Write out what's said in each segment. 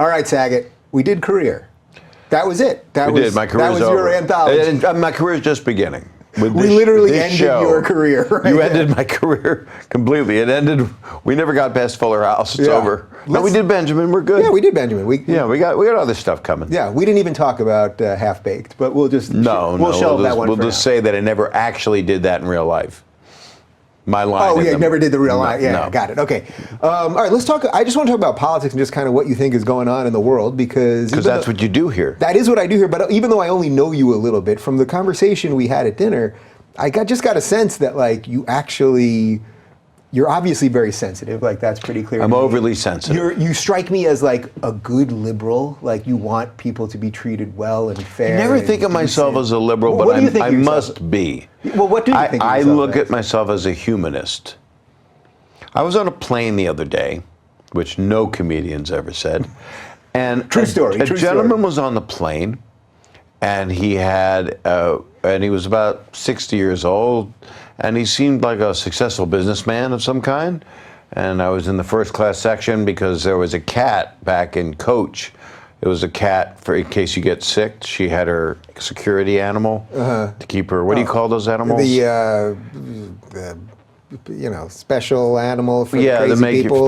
All right, Saget, we did career. That was it. That was your anthology. And my career is just beginning. We literally ended your career. Right? You ended my career completely. It ended. We never got past Fuller House. It's over. No, we did Benjamin. We're good. Yeah, we did Benjamin. We got other stuff coming. Yeah, we didn't even talk about Half Baked, but we'll just we'll shelve that one. We'll just say that I never actually did that in real life. My line. Oh, yeah, never did the real line. Yeah, no. Got it. Okay. All right, let's talk. I just want to talk about politics and just kind of what you think is going on in the world because that's what you do here. That is what I do here. But even though I only know you a little bit from the conversation we had at dinner, I just got a sense that like you're obviously very sensitive. Like that's pretty clear. I'm overly sensitive. You strike me as like a good liberal. Like you want people to be treated well and fair. I never think of myself as a liberal, but I must be. Well, what do you think? I look at myself as a humanist. I was on a plane the other day, which no comedian's ever said, and true story. A gentleman was on the plane, and he was about 60 years old. And he seemed like a successful businessman of some kind. And I was in the first class section because there was a cat back in coach. It was a cat for in case you get sick. She had her security animal to keep her. What do you call those animals? The special animal for crazy people.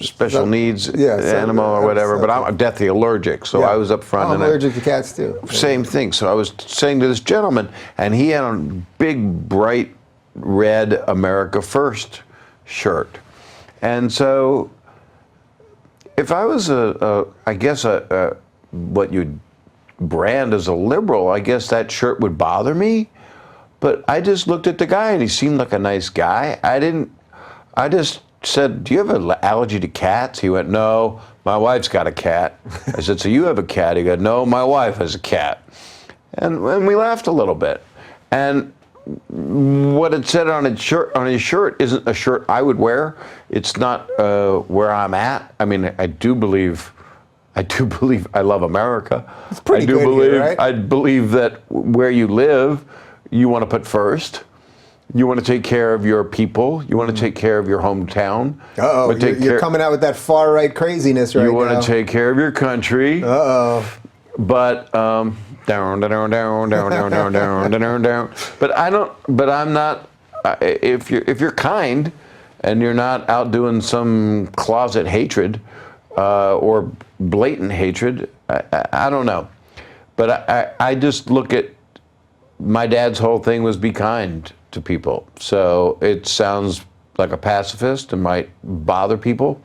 Special needs animal or whatever. But I'm deathly allergic, so I was up front. I'm allergic to cats too. Same thing. So I was saying to this gentleman, and he had a big, bright, red America First shirt. And so if I was what you'd brand as a liberal, I guess that shirt would bother me. But I just looked at the guy and he seemed like a nice guy. I just said, do you have an allergy to cats? He went, no, my wife's got a cat. I said, so you have a cat? He goes, no, my wife has a cat. And we laughed a little bit. And what it said on his shirt isn't a shirt I would wear. It's not where I'm at. I mean, I do believe I love America. It's pretty good here, right? I believe that where you live, you want to put first. You want to take care of your people. You want to take care of your hometown. Uh-oh, you're coming out with that far-right craziness right now. You want to take care of your country. Uh-oh. But down. But I'm not. If you're kind, and you're not out doing some closet hatred, or blatant hatred, I don't know. But I just look at my dad's whole thing was be kind to people. So it sounds like a pacifist and might bother people,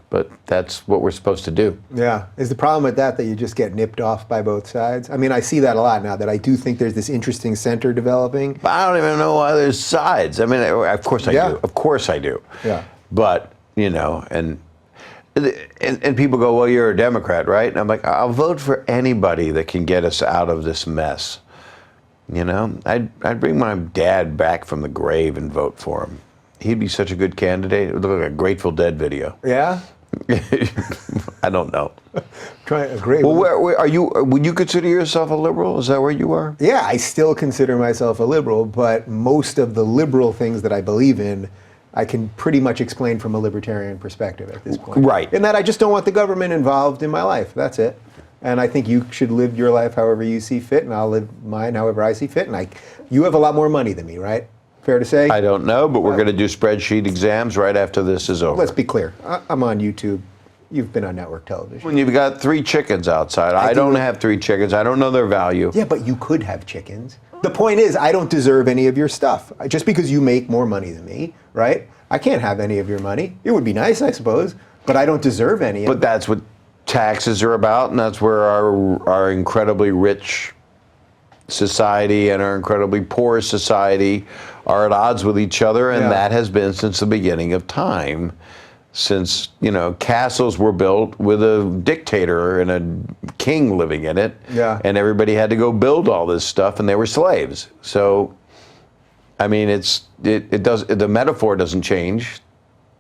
but that's what we're supposed to do. Yeah. Is the problem with that you just get nipped off by both sides? I mean, I see that a lot now, that I do think there's this interesting center developing. But I don't even know why there's sides. I mean, of course I do. Of course I do. Yeah. But, and people go, well, you're a Democrat, right? And I'm like, I'll vote for anybody that can get us out of this mess. I'd bring my dad back from the grave and vote for him. He'd be such a good candidate. It would look like a Grateful Dead video. Yeah? I don't know. Well, where are you? Would you consider yourself a liberal? Is that where you are? Yeah, I still consider myself a liberal, but most of the liberal things that I believe in, I can pretty much explain from a libertarian perspective at this point. Right. In that I just don't want the government involved in my life. That's it. And I think you should live your life however you see fit, and I'll live mine however I see fit. And you have a lot more money than me, right? Fair to say? I don't know, but we're going to do spreadsheet exams right after this is over. Let's be clear. I'm on YouTube. You've been on network television. When you've got 3 chickens outside. I don't have 3 chickens. I don't know their value. Yeah, but you could have chickens. The point is, I don't deserve any of your stuff. Just because you make more money than me, right? I can't have any of your money. It would be nice, I suppose, but I don't deserve any of it. But that's what taxes are about, and that's where our incredibly rich society and our incredibly poor society are at odds with each other, and that has been since the beginning of time. Since, castles were built with a dictator and a king living in it, and everybody had to go build all this stuff, and they were slaves. So, I mean, the metaphor doesn't change.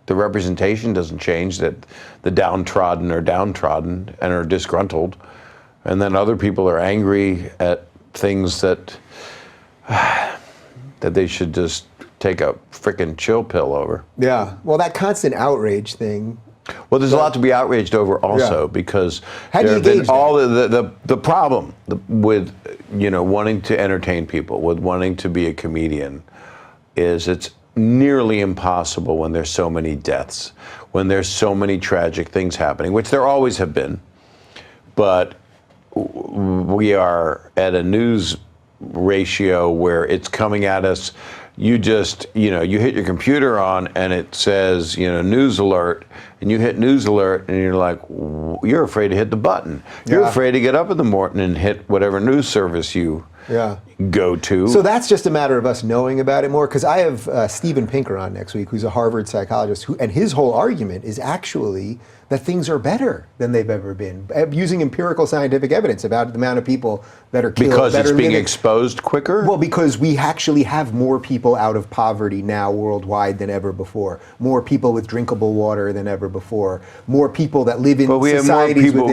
The representation doesn't change, that the downtrodden are downtrodden and are disgruntled, and then other people are angry at things that they should just take a frickin' chill pill over. Yeah, well, that constant outrage thing. Well, there's a lot to be outraged over also, Yeah. because How do there you have been gauge all the problem with wanting to entertain people, with wanting to be a comedian, is it's nearly impossible when there's so many deaths, when there's so many tragic things happening, which there always have been. But we are at a news ratio where it's coming at us. You just, you hit your computer on and it says, news alert, and you hit news alert and you're like, you're afraid to hit the button. You're afraid to get up in the morning and hit whatever news service you go to. So that's just a matter of us knowing about it more, because I have Steven Pinker on next week, who's a Harvard psychologist, and his whole argument is actually that things are better than they've ever been, using empirical scientific evidence about the amount of people that are killed. Because it's being living exposed quicker? Well, because we actually have more people out of poverty now worldwide than ever before. More people with drinkable water than ever before. More people that live in societies with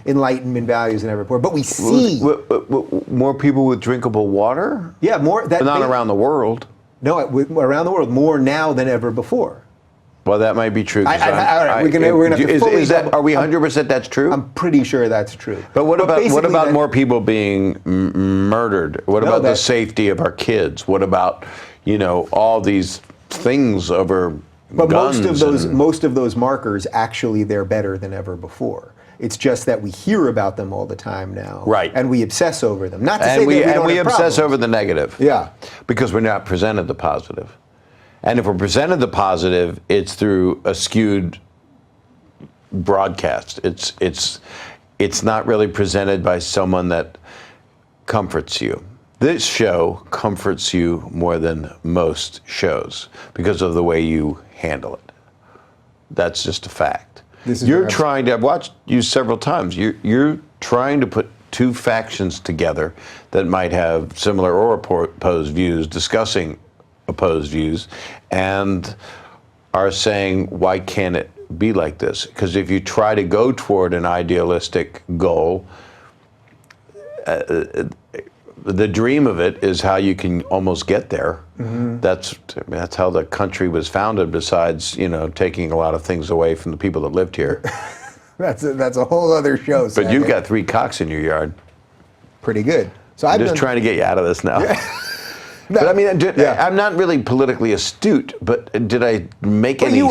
enlightenment values than ever before. But we see more people with drinkable water? Yeah, more. But not around the world. No, around the world, more now than ever before. Well, that might be true. All right, we're gonna have to fully are we 100% that's true? I'm pretty sure that's true. But what about more people being murdered? What about the safety of our kids? What about all these things over guns? But most of those markers, actually, they're better than ever before. It's just that we hear about them all the time now, right? And we obsess over them. Not to say that we obsess over the negative, yeah, because we're not presented the positive. And if we're presented the positive, it's through a skewed broadcast. It's not really presented by someone that comforts you. This show comforts you more than most shows because of the way you handle it. That's just a fact. I've watched you several times. You're trying to put two factions together that might have similar or opposed views, discussing opposed views, and are saying, why can't it be like this? Because if you try to go toward an idealistic goal, the dream of it is how you can almost get there. Mm-hmm. That's how the country was founded, besides taking a lot of things away from the people that lived here. That's a whole other show. But you've got 3 cocks in your yard. Pretty good. So I'm just trying to get you out of this now. Yeah. But I mean, I'm not really politically astute, but did I make any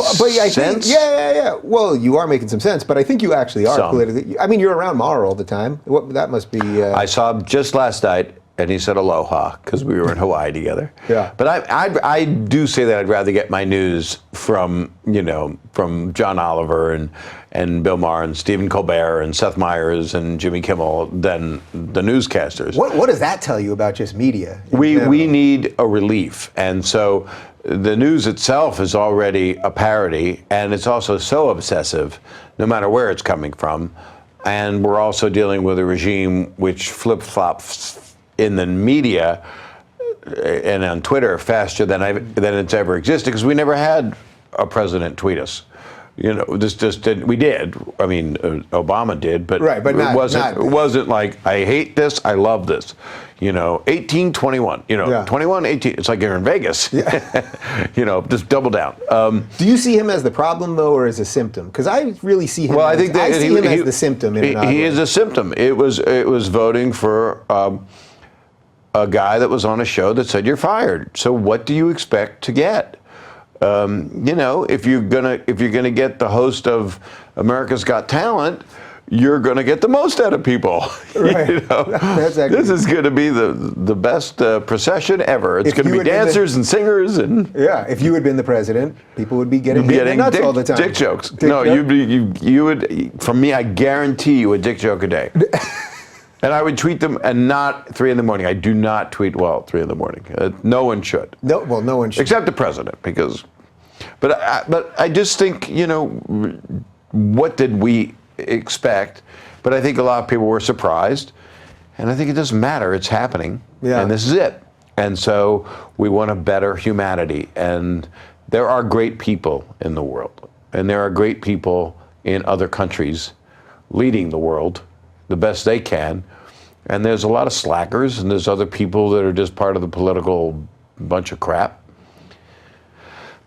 sense? Yeah. Well, you are making some sense, but I think you actually are politically. I mean, you're around Marr all the time. That must be. I saw him just last night, and he said aloha because we were in Hawaii together. Yeah. But I do say that I'd rather get my news from John Oliver and Bill Maher and Stephen Colbert and Seth Meyers and Jimmy Kimmel than the newscasters. What does that tell you about just media? We need a relief, and so the news itself is already a parody, and it's also so obsessive, no matter where it's coming from, and we're also dealing with a regime which flip-flops in the media and on Twitter faster than it's ever existed, because we never had a president tweet us. This just didn't. We did. I mean, Obama did, but it wasn't like, I hate this, I love this. 1821. 21, 18. It's like you're in Vegas. Yeah. Just double down. Do you see him as the problem though, or as a symptom? Because I really see him. Well, I see him as the symptom. He is a symptom. It was voting for a guy that was on a show that said you're fired. So what do you expect to get? If you're gonna get the host of America's Got Talent, you're gonna get the most out of people. Right. This is gonna be the best procession ever. It's gonna be dancers and singers and. Yeah. If you had been the president, people would be getting nuts all the time. Dick jokes. You would. From me, I guarantee you a dick joke a day. And I would tweet them, and not 3 a.m. I do not tweet well at 3 a.m. No one should. No one should. Except the president, because. But I just think, what did we expect? But I think a lot of people were surprised, and I think it doesn't matter. It's happening, and this is it. And so we want a better humanity, and there are great people in the world, and there are great people in other countries leading the world the best they can. And there's a lot of slackers, and there's other people that are just part of the political bunch of crap.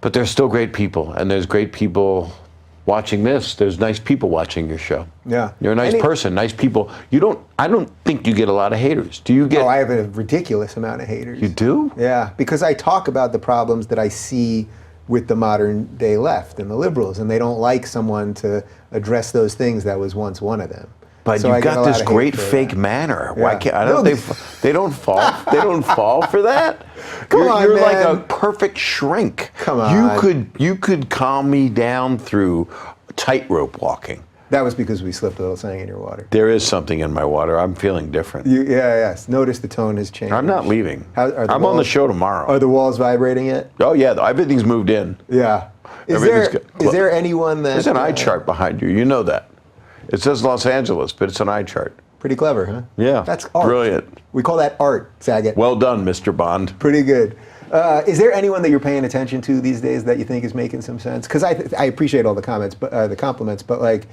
But there's still great people, and there's great people watching this, there's nice people watching your show. Yeah. You're a nice person, nice people. I don't think you get a lot of haters. Do you get? Oh, I have a ridiculous amount of haters. You do? Yeah, because I talk about the problems that I see with the modern day left and the liberals, and they don't like someone to address those things that was once one of them. But So you've I get a got lot this of hate great for fake that. manner. Yeah. Why can't? I don't. No, They don't fall. They don't fall for that. Come on, you're like man. a perfect shrink. Come on. You could calm me down through tightrope walking. That was because we slipped a little something in your water. There is something in my water. I'm feeling different. Yes. Notice the tone has changed. I'm not leaving. Are the I'm on the walls- show tomorrow. Are the walls vibrating yet? Oh yeah, everything's moved in. Yeah. Everything's good. Is there anyone that... There's an eye chart behind you. You know that. It says Los Angeles, but it's an eye chart. Pretty clever, huh? Yeah. That's art. Brilliant. We call that art, Saget. Well done, Mr. Bond. Pretty good. Is there anyone that you're paying attention to these days that you think is making some sense? Because I appreciate all the comments, but the compliments, but like,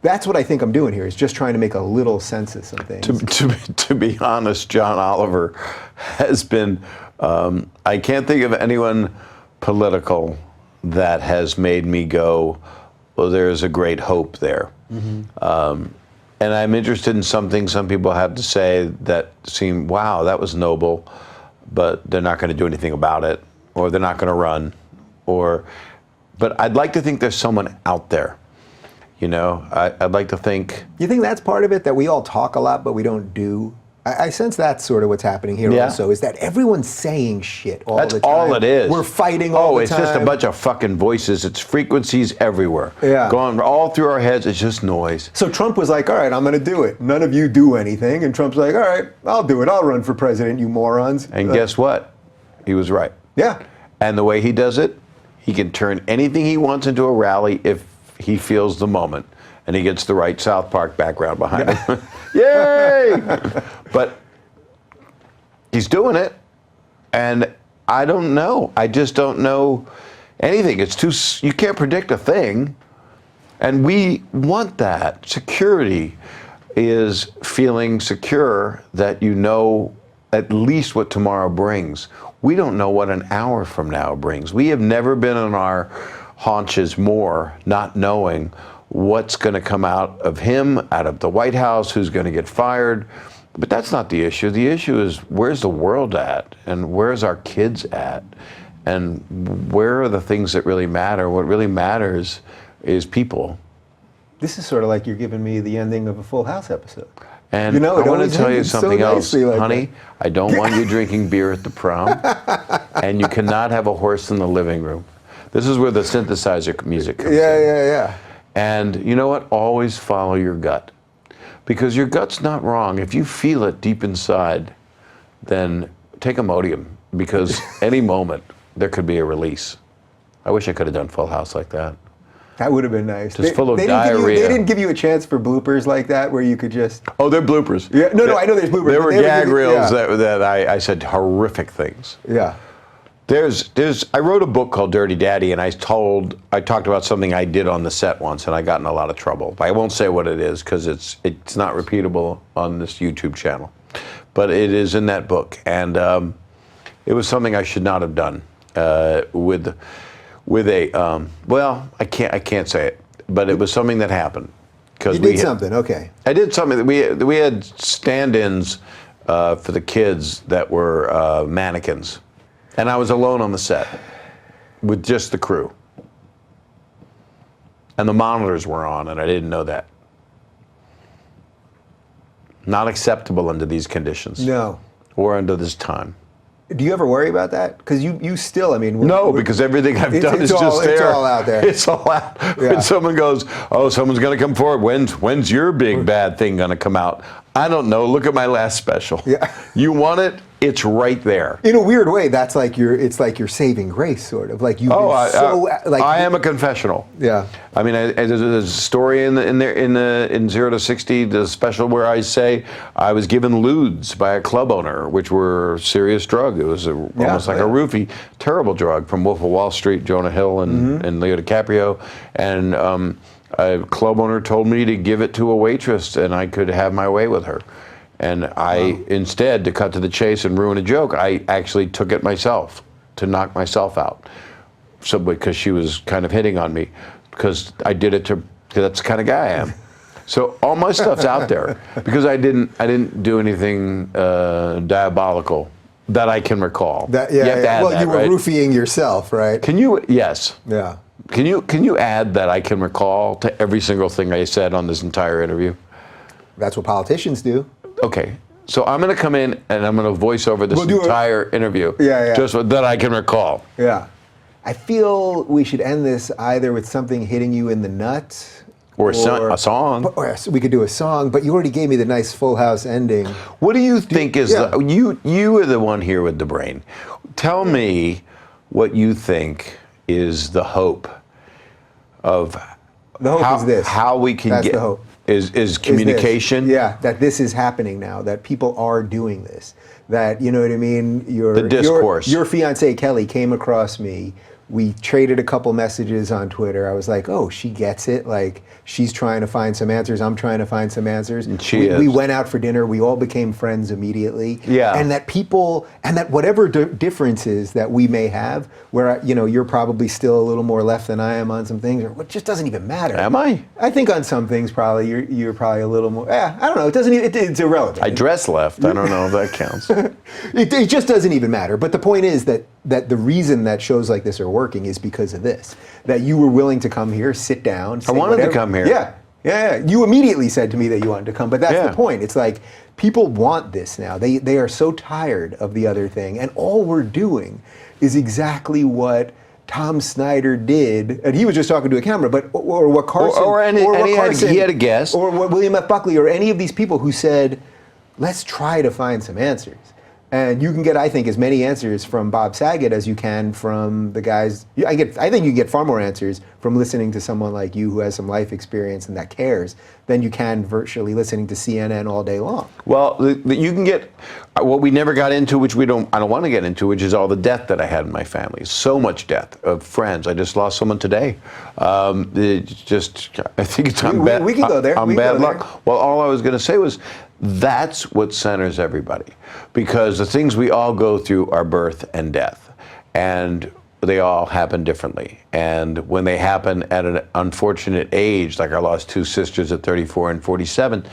that's what I think I'm doing here, is just trying to make a little sense of some things. To be honest, John Oliver has been, I can't think of anyone political that has made me go, well, there's a great hope there. Mm-hmm. And I'm interested in something some people have to say that seem, wow, that was noble, but they're not going to do anything about it, or they're not going to run, but I'd like to think there's someone out there. You know, I'd like to think. You think that's part of it, that we all talk a lot, but we don't do? I sense that's sort of what's happening here also, is that everyone's saying shit all the time. That's all it is. We're fighting all the time. Oh, it's just a bunch of fucking voices. It's frequencies everywhere. Yeah. Going all through our heads. It's just noise. So Trump was like, all right, I'm going to do it. None of you do anything. And Trump's like, all right, I'll do it. I'll run for president, you morons. And guess what? He was right. Yeah. And the way he does it, he can turn anything he wants into a rally if he feels the moment. And he gets the right South Park background behind him. Yay! But he's doing it. And I don't know. I just don't know anything. You can't predict a thing. And we want that. Security is feeling secure that you know at least what tomorrow brings. We don't know what an hour from now brings. We have never been on our haunches more, not knowing what's going to come out of him, out of the White House, who's going to get fired. But that's not the issue. The issue is, where's the world at? And where's our kids at? And where are the things that really matter? What really matters is people. This is sort of like you're giving me the ending of a Full House episode. And you know, I want to tell you ends so something else. nicely like Honey, that. I don't want you drinking beer at the prom. And you cannot have a horse in the living room. This is where the synthesizer music comes in. Yeah. And you know what? Always follow your gut. Because your gut's not wrong. If you feel it deep inside, then take Imodium. Because any moment, there could be a release. I wish I could have done Full House like that. That would have been nice. Just full of they diarrhea. They didn't give you a chance for bloopers like that where you could just... Oh, they're bloopers. Yeah, no, I know there's bloopers. There but were they gag give you- reels yeah. that I said horrific things. Yeah. I wrote a book called Dirty Daddy, and I talked about something I did on the set once, and I got in a lot of trouble. I won't say what it is because it's not repeatable on this YouTube channel, but it is in that book, and it was something I should not have done with a well, I can't say it, but it was something that happened. You did something, okay. I did something. We had stand-ins for the kids that were mannequins. And I was alone on the set with just the crew. And the monitors were on, and I didn't know that. Not acceptable under these conditions. No. Or under this time. Do you ever worry about that? Because you still, I mean... No, because everything I've done is just there. It's all out there. It's all out. Yeah. When someone goes, oh, someone's going to come forward. When's your big bad thing going to come out? I don't know. Look at my last special. Yeah. You want it? It's right there. In a weird way, it's like your saving grace, sort of. Like you've been I am a confessional. Yeah. I mean, there's a story in 0 to 60, the special where I say I was given lewds by a club owner, which were a serious drug. It was almost like a roofie, terrible drug from Wolf of Wall Street, Jonah Hill and Leo DiCaprio, and a club owner told me to give it to a waitress and I could have my way with her. And instead, to cut to the chase and ruin a joke, I actually took it myself to knock myself out. So because she was kind of hitting on me. because I did it because that's the kind of guy I am. So all my stuff's out there because I didn't do anything diabolical that I can recall. Well, you were right? roofing yourself, right? Can you? Yes. Yeah. Can you add that I can recall to every single thing I said on this entire interview? That's what politicians do. Okay. So I'm going to come in and I'm going to voice over this entire interview. Yeah. Just that I can recall. Yeah. I feel we should end this either with something hitting you in the nuts. Or a song. Or we could do a song, but you already gave me the nice Full House ending. What do you think is you are the one here with the brain. Tell me what you think is the hope of the hope is this. How we can That's get the hope. Is communication. That this is happening now, that people are doing this. That, you know what I mean? The discourse. Your fiance Kelly came across me. We traded a couple messages on Twitter. I was like, oh, she gets it. Like, she's trying to find some answers. I'm trying to find some answers. And we went out for dinner. We all became friends immediately. Yeah. And that whatever differences that we may have, where, you're probably still a little more left than I am on some things, or it just doesn't even matter. Am I? I think on some things probably you're probably a little more, I don't know. It doesn't even, it's irrelevant. I dress left. I don't know if that counts. It just doesn't even matter. But the point is that the reason that shows like this are working is because of this. That you were willing to come here, sit down. I wanted to come here. Yeah. You immediately said to me that you wanted to come, but that's the point. It's like people want this now. They are so tired of the other thing, and all we're doing is exactly what Tom Snyder did, and he was just talking to a camera, but or what Carson he had a guest, or what William F. Buckley, or any of these people who said, let's try to find some answers. And you can get, I think, as many answers from Bob Saget as you can from the guys. I think you get far more answers from listening to someone like you who has some life experience and that cares than you can virtually listening to CNN all day long. Well, you can get what we never got into, which I don't want to get into, which is all the death that I had in my family. So much death of friends. I just lost someone today. I think it's on bad. We can go there. On bad luck. Well, all I was going to say was, that's what centers everybody, because the things we all go through are birth and death, and they all happen differently. And when they happen at an unfortunate age, like I lost two sisters at 34 and 47,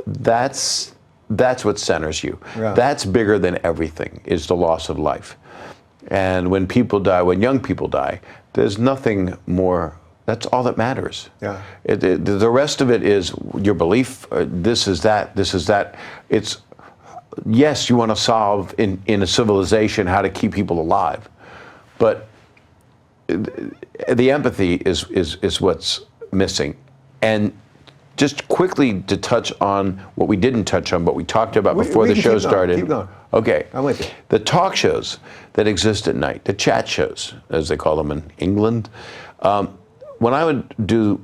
that's what centers you. Yeah. That's bigger than everything, is the loss of life. And when people die, when young people die, there's nothing more. That's all that matters. Yeah. The rest of it is your belief. This is that. It's, yes, you want to solve in a civilization how to keep people alive, but the empathy is what's missing. And just quickly to touch on what we didn't touch on, but we talked about before the show started. Keep going. Okay. I'm with you. The talk shows that exist at night, the chat shows, as they call them in England. When I would do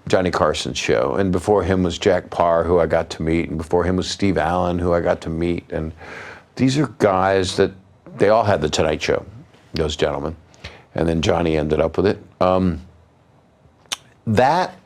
Johnny Carson's show, and before him was Jack Parr, who I got to meet, and before him was Steve Allen, who I got to meet, and these are guys that they all had the Tonight Show, those gentlemen, and then Johnny ended up with it. That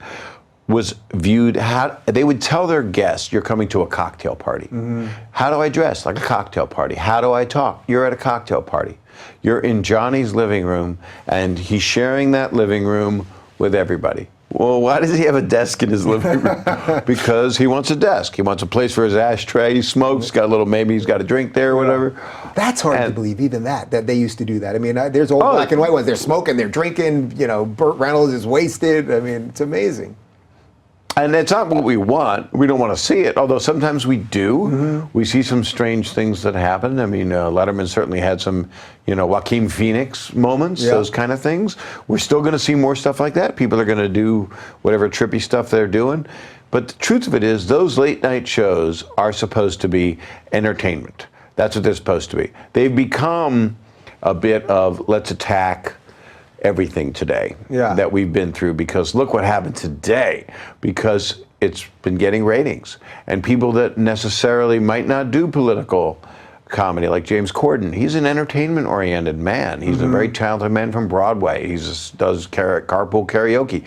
was viewed, how they would tell their guests, you're coming to a cocktail party. Mm-hmm. How do I dress? Like a cocktail party. How do I talk? You're at a cocktail party. You're in Johnny's living room, and he's sharing that living room with everybody. Well, why does he have a desk in his living room? Because he wants a desk. He wants a place for his ashtray. He smokes. Maybe he's got a drink there or whatever. That's hard to believe, even that they used to do that. I mean, there's old black and white ones. They're smoking, they're drinking, Burt Reynolds is wasted. I mean, it's amazing. And it's not what we want. We don't want to see it, although sometimes we do. Mm-hmm. We see some strange things that happen. I mean, Letterman certainly had some, Joaquin Phoenix moments, those kind of things. We're still going to see more stuff like that. People are going to do whatever trippy stuff they're doing. But the truth of it is, those late night shows are supposed to be entertainment. That's what they're supposed to be. They've become a bit of, let's attack everything today that we've been through, because look what happened today, because it's been getting ratings. And people that necessarily might not do political comedy, like James Corden, he's an entertainment-oriented man. He's a very talented man from Broadway. He does carpool karaoke.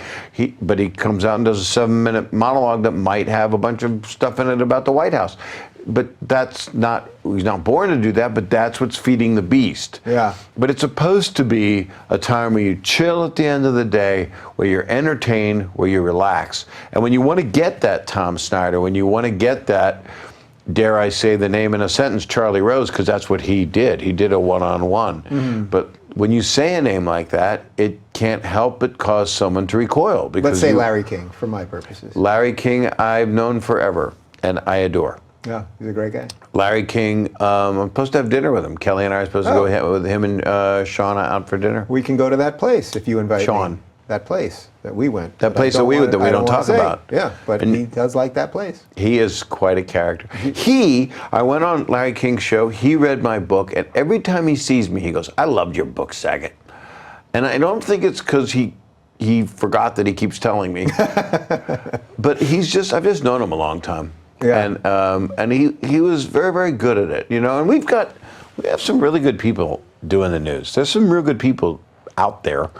But he comes out and does a 7-minute monologue that might have a bunch of stuff in it about the White House. but that's not, he's not born to do that, but that's what's feeding the beast. Yeah. But it's supposed to be a time where you chill at the end of the day, where you're entertained, where you relax. And when you want to get that Tom Snyder, when you want to get that, dare I say the name in a sentence, Charlie Rose, because that's what he did. He did a one-on-one. But when you say a name like that, it can't help but cause someone to recoil. Because Let's say Larry King, for my purposes. Larry King, I've known forever, and I adore. Yeah, he's a great guy. Larry King, I'm supposed to have dinner with him. Kelly and I are supposed to go with him and Shauna out for dinner. We can go to that place if you invite Sean. me. That place that we went. That place that we don't talk about. Yeah, but he does like that place. He is quite a character. I went on Larry King's show, he read my book, and every time he sees me, he goes, I loved your book, Saget. And I don't think it's because he forgot that he keeps telling me. But I've just known him a long time. Yeah. And he was very, very good at it, you know, and we have some really good people doing the news. There's some real good people out there.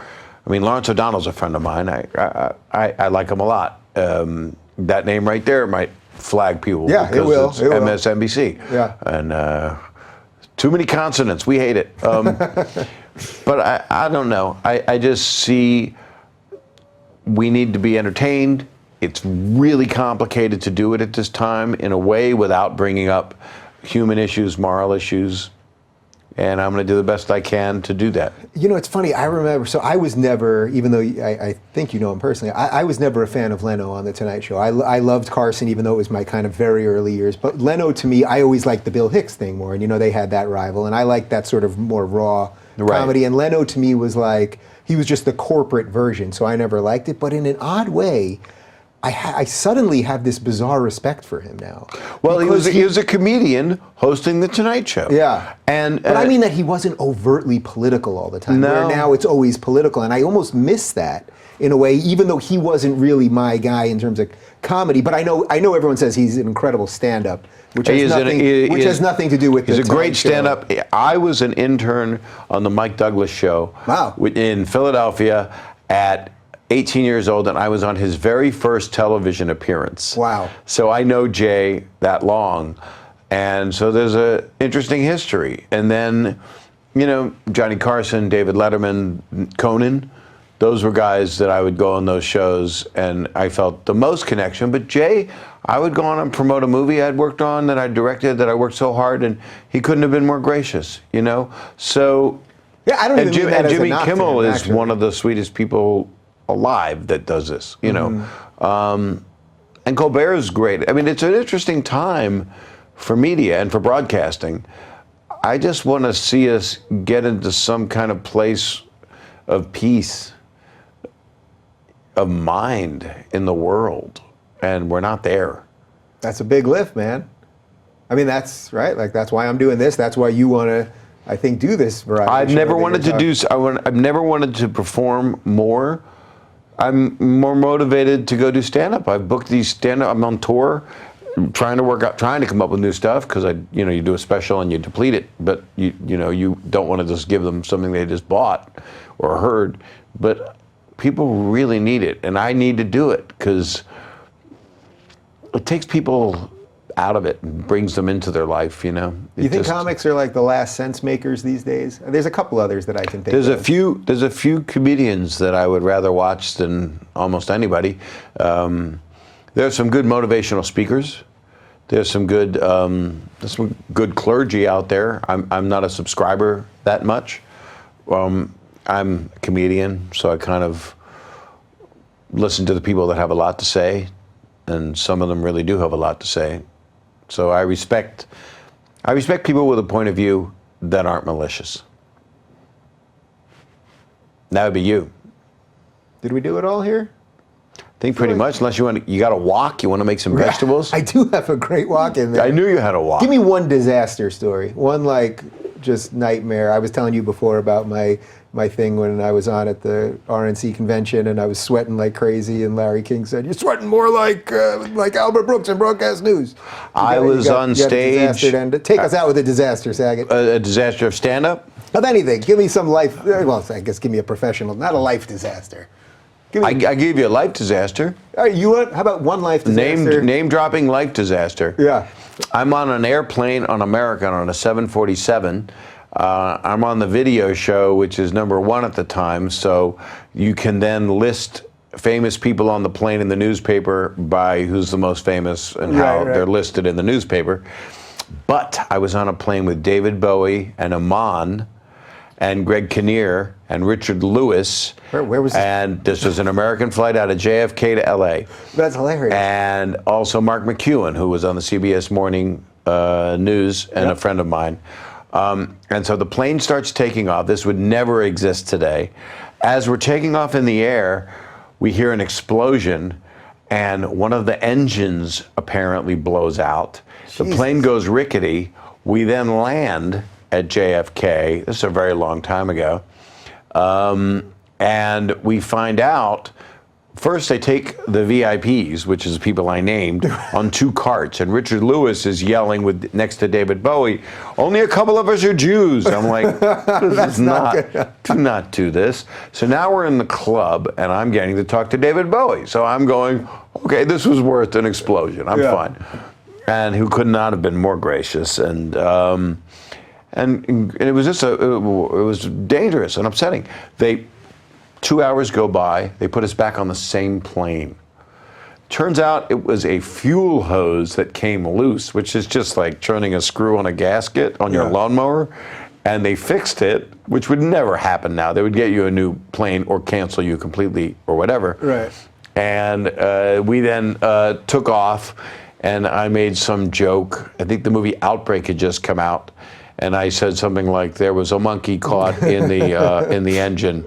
I mean, Lawrence O'Donnell's a friend of mine. I like him a lot. That name right there might flag people. Yeah, it will. It's MSNBC. Yeah. And too many consonants. We hate it. But I don't know. I just see we need to be entertained. It's really complicated to do it at this time in a way without bringing up human issues, moral issues. And I'm going to do the best I can to do that. You know, it's funny. I remember, so I was never, even though I think you know him personally, I was never a fan of Leno on The Tonight Show. I loved Carson, even though it was my kind of very early years. But Leno, to me, I always liked the Bill Hicks thing more. And, you know, they had that rival. And I liked that sort of more raw comedy. And Leno, to me, was like, he was just the corporate version. So I never liked it. But in an odd way, I suddenly have this bizarre respect for him now. Well, he was a comedian hosting The Tonight Show. Yeah. But I mean that he wasn't overtly political all the time. No. Where now it's always political. And I almost miss that in a way, even though he wasn't really my guy in terms of comedy. But I know everyone says he's an incredible stand-up, which has nothing to do with He's a great stand-up. I was an intern on the Mike Douglas show. Wow. In Philadelphia at 18 years old, and I was on his very first television appearance. Wow. So I know Jay that long. And so there's an interesting history. And then, you know, Johnny Carson, David Letterman, Conan, those were guys that I would go on those shows, and I felt the most connection. But Jay, I would go on and promote a movie I'd worked on, that I directed, that I worked so hard, and he couldn't have been more gracious, you know? So, yeah, I don't even mean that as a Jimmy knock to Kimmel him, is actually. one of the sweetest people alive that does this, you know. And Colbert is great. I mean, it's an interesting time for media and for broadcasting. I just want to see us get into some kind of place of peace of mind in the world, and we're not there. That's a big lift, man. I mean, that's right. Like, that's why I'm doing this. That's why you want to, I think, do this variety I've show never that wanted you're to do. I've never wanted to perform more. I'm more motivated to go do stand-up. I've booked these stand-up. I'm on tour, trying to come up with new stuff, because you do a special and you deplete it, but you don't want to just give them something they just bought or heard. But people really need it, and I need to do it, because it takes people out of it and brings them into their life, you know. You think comics are like the last sense makers these days? There's a couple others that I can think of. There's a few comedians that I would rather watch than almost anybody. There's some good motivational speakers. There's some good clergy out there. I'm not a subscriber that much. I'm a comedian, so I kind of listen to the people that have a lot to say, and some of them really do have a lot to say. So I respect people with a point of view that aren't malicious. That would be you. Did we do it all here? I think pretty much, unless you got to walk, you want to make some vegetables. I do have a great walk in there. I knew you had a walk. Give me one disaster story. One like just nightmare. I was telling you before about my thing when I was on at the RNC convention and I was sweating like crazy, and Larry King said, "You're sweating more like Albert Brooks in Broadcast News." I was on stage. Take us out with a disaster, Saget. A disaster of stand-up? Of anything. Give me some life. Well, I guess give me a professional, not a life disaster. I gave you a life disaster. All right, how about one life disaster? Name dropping life disaster. Yeah. I'm on an airplane on American on a 747. I'm on the video show, which is #1 at the time, so you can then list famous people on the plane in the newspaper by who's the most famous and how they're listed in the newspaper. But I was on a plane with David Bowie and Iman and Greg Kinnear and Richard Lewis. Where was this? And this was an American flight out of JFK to LA. That's hilarious. And also Mark McEwen, who was on the CBS Morning News and a friend of mine. And so the plane starts taking off. This would never exist today. As we're taking off in the air, we hear an explosion, and one of the engines apparently blows out. Jesus. The plane goes rickety. We then land at JFK. This is a very long time ago. And we find out, first they take the VIPs, which is the people I named, on 2 carts, and Richard Lewis is yelling next to David Bowie, "Only a couple of us are Jews." I'm like, this is do not do this. So now we're in the club, and I'm getting to talk to David Bowie. So I'm going, okay, this was worth an explosion. I'm fine. And who could not have been more gracious, and it was just it was dangerous and upsetting. 2 hours go by, they put us back on the same plane. Turns out it was a fuel hose that came loose, which is just like turning a screw on a gasket on your lawnmower. And they fixed it, which would never happen now. They would get you a new plane or cancel you completely or whatever. Right. And we then took off, and I made some joke. I think the movie Outbreak had just come out, and I said something like, "There was a monkey caught in the engine."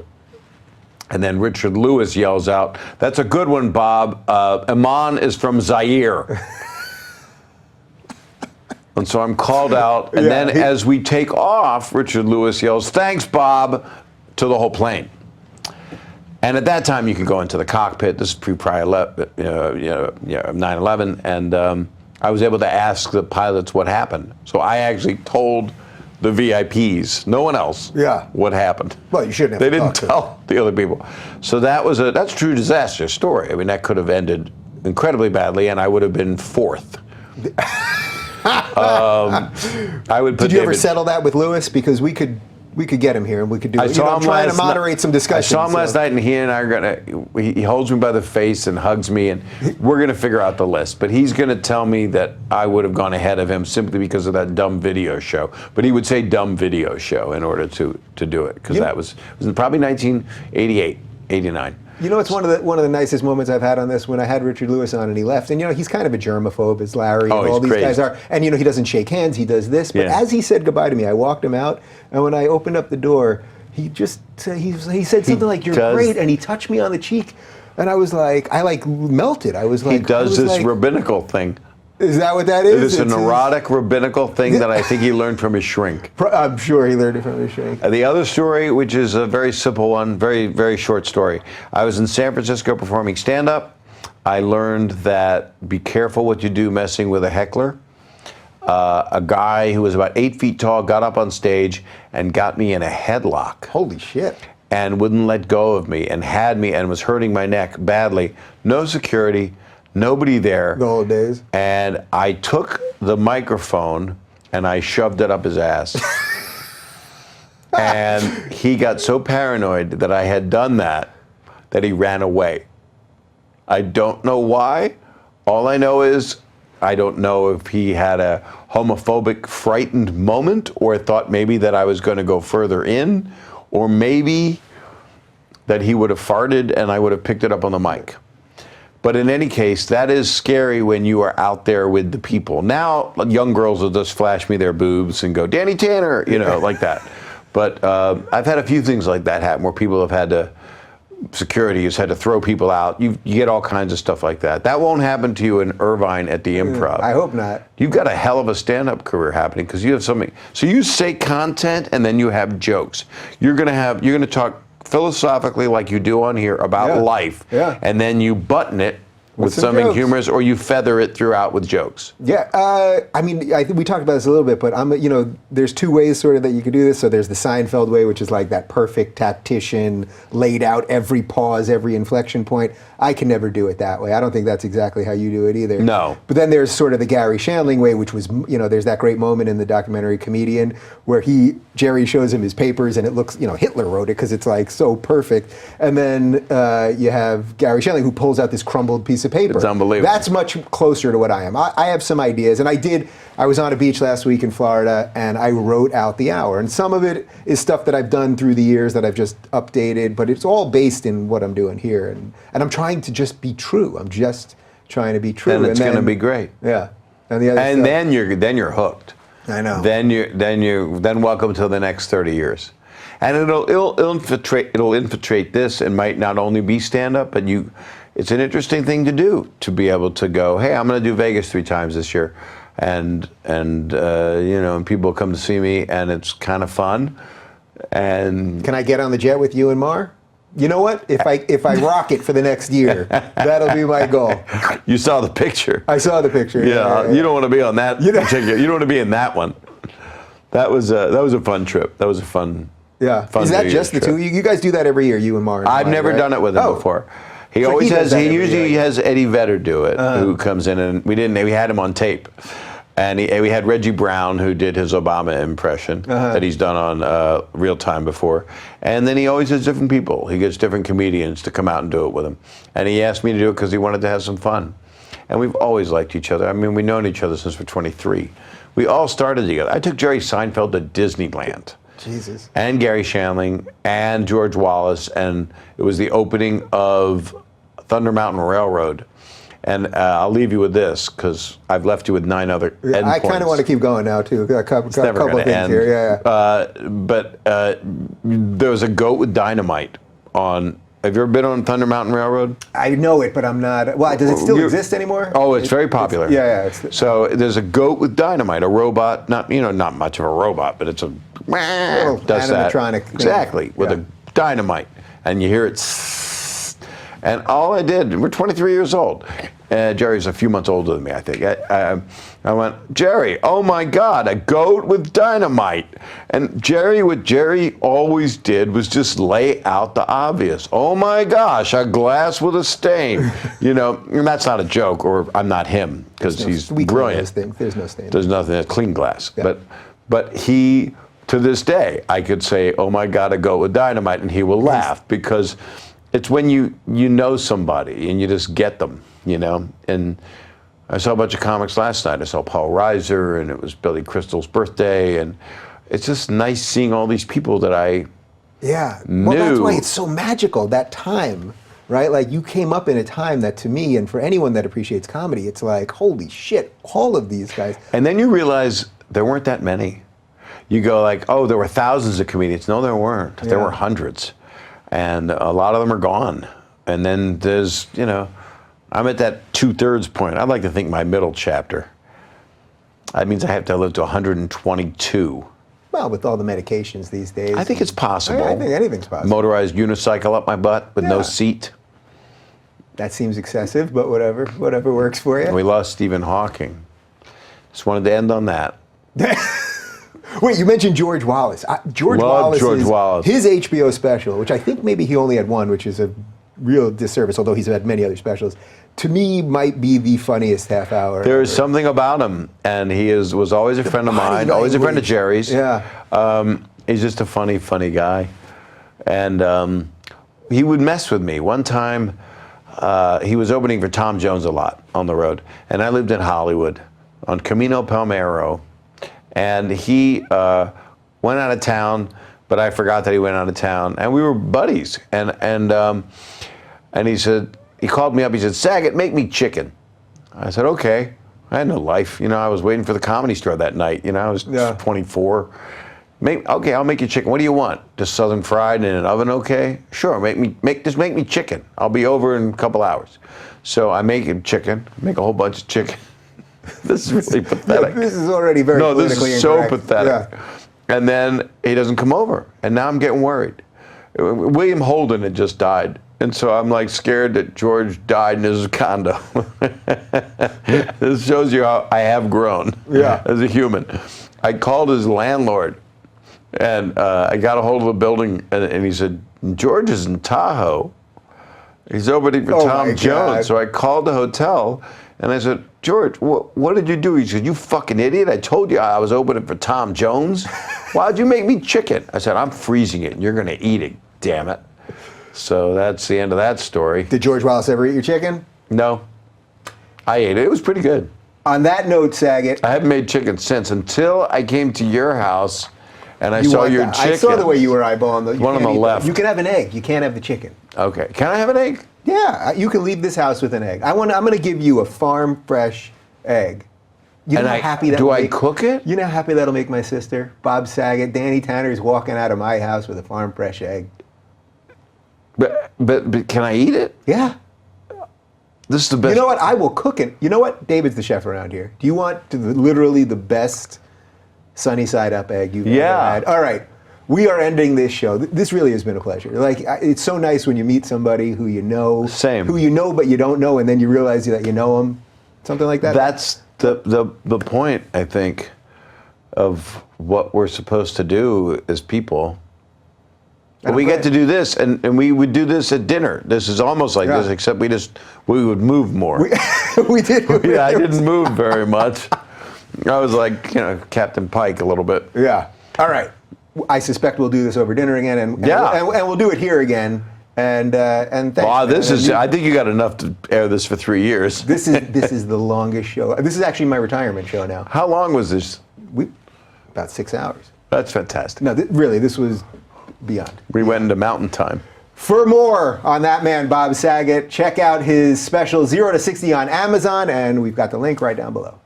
And then Richard Lewis yells out, "That's a good one, Bob. Iman is from Zaire." And so I'm called out, and then as we take off, Richard Lewis yells, "Thanks, Bob," to the whole plane. And at that time, you could go into the cockpit. This is pre-prior 9/11, and I was able to ask the pilots what happened. So I actually told the VIPs, no one else, what happened. Well, you shouldn't have. They didn't tell the other people. So that's a true disaster story. I mean, that could have ended incredibly badly, and I would have been 4th. I would put. Did you ever settle that with Lewis? Because we could get him here, and we could do it. I'm trying to moderate some discussion. I saw him last night, and he and I are he holds me by the face and hugs me, and we're gonna figure out the list. But he's gonna tell me that I would have gone ahead of him simply because of that dumb video show. But he would say dumb video show in order to do it, because that was probably 1988, 89. You know, it's one of the nicest moments I've had on this, when I had Richard Lewis on and he left. And he's kind of a germaphobe, as Larry and all these guys are. And he doesn't shake hands, he does this. But as he said goodbye to me, I walked him out, and when I opened up the door, he just he said something like, "You're great," and he touched me on the cheek, and I was like, melted. I was like, he does this rabbinical thing. Is that what that is? It's a neurotic rabbinical thing that I think he learned from his shrink. I'm sure he learned it from his shrink. The other story, which is a very simple one, very, very short story. I was in San Francisco performing stand-up. I learned that be careful what you do messing with a heckler. A guy who was about 8 feet tall got up on stage and got me in a headlock. Holy shit. And wouldn't let go of me and had me and was hurting my neck badly. No security. Nobody there. The whole days. And I took the microphone and I shoved it up his ass. And he got so paranoid that I had done that he ran away. I don't know why. All I know is I don't know if he had a homophobic, frightened moment, or thought maybe that I was going to go further in, or maybe that he would have farted and I would have picked it up on the mic. But in any case, that is scary when you are out there with the people. Now, young girls will just flash me their boobs and go, "Danny Tanner," like that. But I've had a few things like that happen where people have had to, security has had to throw people out. You get all kinds of stuff like that. That won't happen to you in Irvine at the Improv. I hope not. You've got a hell of a stand-up career happening because you have something. So you say content and then you have jokes. You're gonna talk philosophically like you do on here about life, and then you button it with some something jokes. humorous, or you feather it throughout with jokes? Yeah, I mean, I think we talked about this a little bit, but there's two ways sort of that you could do this. So there's the Seinfeld way, which is like that perfect tactician, laid out every pause, every inflection point. I can never do it that way. I don't think that's exactly how you do it either. No. But then there's sort of the Gary Shandling way, which was, there's that great moment in the documentary Comedian where Jerry shows him his papers and it looks, Hitler wrote it because it's like so perfect. And then you have Gary Shandling who pulls out this crumbled piece of paper. It's unbelievable. That's much closer to what I am. I have some ideas, and I was on a beach last week in Florida, and I wrote out the hour. And some of it is stuff that I've done through the years that I've just updated, but it's all based in what I'm doing here. And I'm trying to just be true. I'm just trying to be true. And it's going to be great. Yeah. And the other And stuff, then you're hooked. I know. Then welcome to the next 30 years. And it'll infiltrate this, and might not only be stand-up, but it's an interesting thing to do, to be able to go, hey, I'm going to do Vegas 3 times this year, and people come to see me, and it's kind of fun. And can I get on the jet with you and Mar? You know what? If I rock it for the next year, that'll be my goal. You saw the picture. I saw the picture. Yeah. You don't want to be on that particular. You don't want to be in that one. That was a fun trip. That was a fun. Yeah. Fun Is that New just Year's the two? trip. You guys do that every year, you and Mar. I've never done it with him before. He So always he does has. that He every usually year. has Eddie Vedder do it, who comes in, and we had him on tape, and we had Reggie Brown, who did his Obama impression that he's done on Real Time before, and then he always has different people. He gets different comedians to come out and do it with him, and he asked me to do it because he wanted to have some fun, and we've always liked each other. I mean, we've known each other since we're 23. We all started together. I took Jerry Seinfeld to Disneyland. Jesus. And Gary Shandling and George Wallace, and it was the opening of Thunder Mountain Railroad. And I'll leave you with this, because I've left you with 9 other endpoints. I kind of want to keep going now, too. Got a couple of things end. here. Yeah. But there was a goat with dynamite on. Have you ever been on Thunder Mountain Railroad? I know it, but I'm not. Well, does it still exist anymore? Oh, it's very popular. So there's a goat with dynamite, a robot, not much of a robot, but it's a does that. Animatronic. Exactly, with a dynamite. And you hear it, and all I did, we're 23 years old. Jerry's a few months older than me, I think. I went, Jerry, oh my God, a goat with dynamite. And Jerry, what Jerry always did was just lay out the obvious. Oh my gosh, a glass with a stain. And that's not a joke, or I'm not him, because he's brilliant. There's no stain. There's nothing, a clean glass. Yeah. But he, to this day, I could say, oh my God, a goat with dynamite, and he will laugh, because it's when you know somebody and you just get them, And I saw a bunch of comics last night. I saw Paul Reiser, and it was Billy Crystal's birthday, and it's just nice seeing all these people that I knew. Well, that's why it's so magical, that time, right? Like, you came up in a time that, to me, and for anyone that appreciates comedy, it's like, holy shit, all of these guys. And then you realize there weren't that many. You go like, oh, there were thousands of comedians. No, there weren't. There were hundreds. And a lot of them are gone. And then there's, I'm at that 2/3 point. I'd like to think my middle chapter. That means I have to live to 122. Well, with all the medications these days. I think it's possible. I think anything's possible. Motorized unicycle up my butt with no seat. That seems excessive, but whatever works for you. We lost Stephen Hawking. Just wanted to end on that. Wait, you mentioned George Wallace. George Wallace. His HBO special, which I think maybe he only had one, which is a real disservice, although he's had many other specials, to me might be the funniest half hour. There is something about him, and he was always a friend of mine, always a friend of Jerry's. Yeah. He's just a funny guy. And he would mess with me. One time, he was opening for Tom Jones a lot on the road, and I lived in Hollywood on Camino Palmero. And he went out of town, but I forgot that he went out of town. And we were buddies. And he said, he called me up. He said, Saget, make me chicken. I said, okay. I had no life. I was waiting for the Comedy Store that night. I was 24. Okay, I'll make you chicken. What do you want? Just Southern fried in an oven, okay? Sure. Just make me chicken. I'll be over in a couple hours. So I make him chicken. Make a whole bunch of chicken. This is really pathetic. This is already very politically incorrect. No, this is so pathetic. Yeah. And then he doesn't come over, and now I'm getting worried. William Holden had just died, And so I'm like scared that George died in his condo. This shows you how I have grown as a human. I called his landlord, and I got a hold of the building, and he said, George is in Tahoe. He's opening for Tom Jones. So I called the hotel, and I said, George, what did you do? He said, you fucking idiot. I told you I was opening for Tom Jones. Why'd you make me chicken? I said, I'm freezing it, and you're going to eat it, damn it. So that's the end of that story. Did George Wallace ever eat your chicken? No. I ate it. It was pretty good. On that note, Saget. I haven't made chicken since, until I came to your house and I saw your chicken. I saw the way you were eyeballing the one on the left. You can have an egg. You can't have the chicken. Okay. Can I have an egg? Yeah, you can leave this house with an egg. I'm going to give you a farm fresh egg. You know how happy that do I cook it? You know how happy that'll make my sister, Bob Saget, Danny Tanner's walking out of my house with a farm fresh egg. But can I eat it? Yeah. This is the best. You know what? I will cook it. You know what? David's the chef around here. Do you want literally the best sunny side up egg you've ever had? All right. We are ending this show. This really has been a pleasure. Like, it's so nice when you meet somebody who you know. Same. Who you know but you don't know, and then you realize that you know them. Something like that. That's the point, I think, of what we're supposed to do as people. We get to do this, and we would do this at dinner. This is almost like this, except we would move more. We did. I didn't move very much. I was like, Captain Pike a little bit. Yeah. All right. I suspect we'll do this over dinner again, and we'll do it here again. And thanks. Wow, I think you got enough to air this for 3 years. This is the longest show. This is actually my retirement show now. How long was this? About 6 hours. That's fantastic. No, really, this was beyond. We went into mountain time. For more on that man, Bob Saget, check out his special 0 to 60 on Amazon, and we've got the link right down below.